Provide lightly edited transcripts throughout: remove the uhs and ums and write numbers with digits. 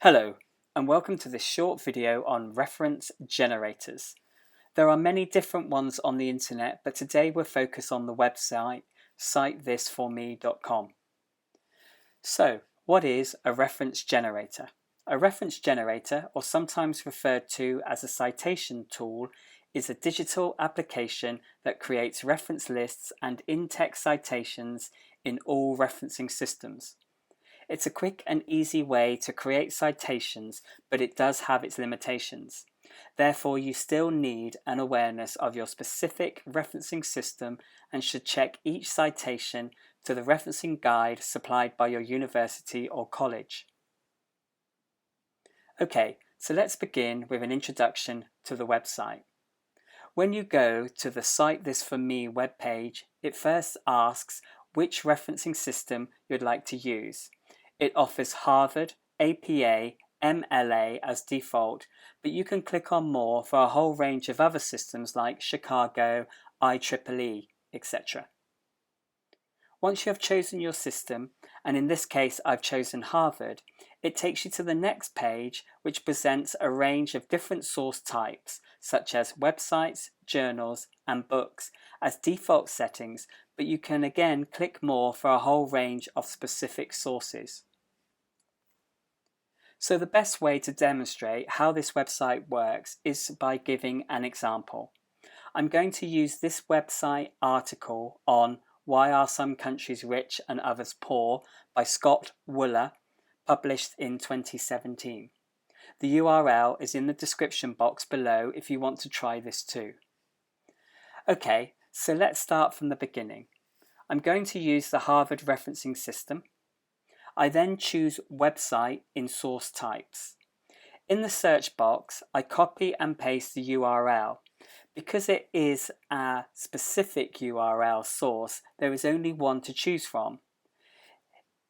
Hello, and welcome to this short video on reference generators. There are many different ones on the internet, but today we're focused on the website cite.thisforme.com. So, what is a reference generator? A reference generator, or sometimes referred to as a citation tool, is a digital application that creates reference lists and in-text citations in all referencing systems. It's a quick and easy way to create citations, but it does have its limitations. Therefore, you still need an awareness of your specific referencing system and should check each citation to the referencing guide supplied by your university or college. Okay, so let's begin with an introduction to the website. When you go to the Cite This For Me webpage, it first asks which referencing system you'd like to use. It offers Harvard, APA, MLA as default, but you can click on more for a whole range of other systems like Chicago, IEEE, etc. Once you have chosen your system, and in this case I've chosen Harvard, it takes you to the next page, which presents a range of different source types, such as websites, journals, and books, as default settings, but you can again click more for a whole range of specific sources. So the best way to demonstrate how this website works is by giving an example. I'm going to use this website article on Why Are Some Countries Rich and Others Poor by Scott Wooler, published in 2017. The URL is in the description box below if you want to try this too. Okay, so let's start from the beginning. I'm going to use the Harvard referencing system. I then choose website in source types. In the search box, I copy and paste the URL. Because it is a specific URL source, there is only one to choose from.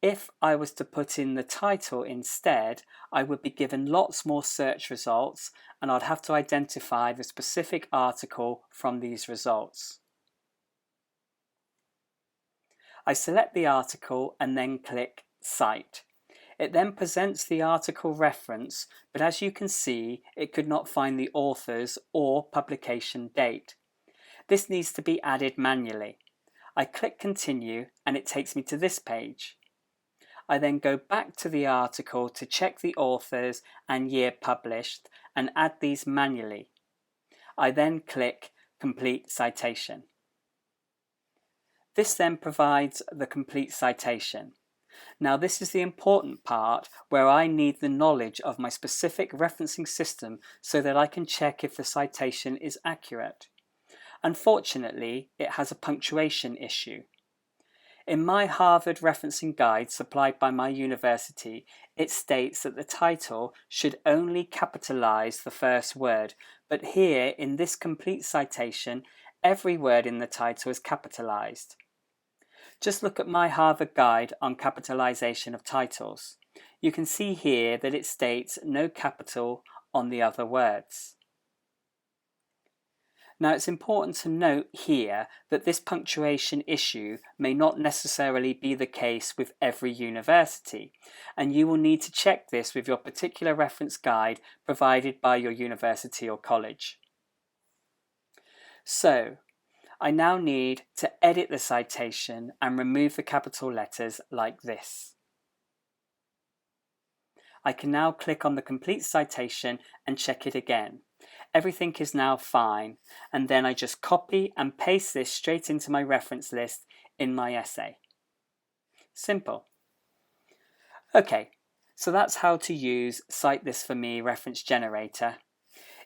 If I was to put in the title instead, I would be given lots more search results and I'd have to identify the specific article from these results. I select the article and then click Cite. It then presents the article reference, but as you can see, it could not find the authors or publication date. This needs to be added manually. I click Continue and it takes me to this page. I then go back to the article to check the authors and year published and add these manually. I then click Complete Citation. This then provides the complete citation. Now this is the important part where I need the knowledge of my specific referencing system so that I can check if the citation is accurate. Unfortunately, it has a punctuation issue. In my Harvard referencing guide supplied by my university, it states that the title should only capitalize the first word, but here in this complete citation, every word in the title is capitalized. Just look at my Harvard guide on capitalization of titles. You can see here that it states no capital on the other words. Now it's important to note here that this punctuation issue may not necessarily be the case with every university, and you will need to check this with your particular reference guide provided by your university or college. So, I now need to edit the citation and remove the capital letters like this. I can now click on the complete citation and check it again. Everything is now fine, and then I just copy and paste this straight into my reference list in my essay. Simple. Okay, so that's how to use Cite This For Me reference generator.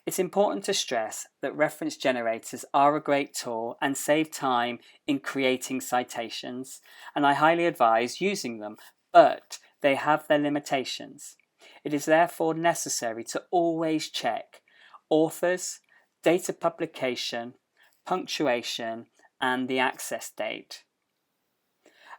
It's important to stress that reference generators are a great tool and save time in creating citations, and I highly advise using them, but they have their limitations. It is therefore necessary to always check authors, date of publication, punctuation, and the access date.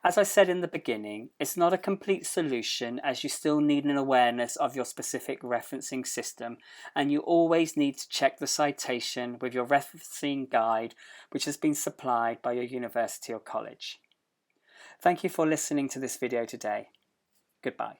As I said in the beginning, it's not a complete solution as you still need an awareness of your specific referencing system, and you always need to check the citation with your referencing guide which has been supplied by your university or college. Thank you for listening to this video today. Goodbye.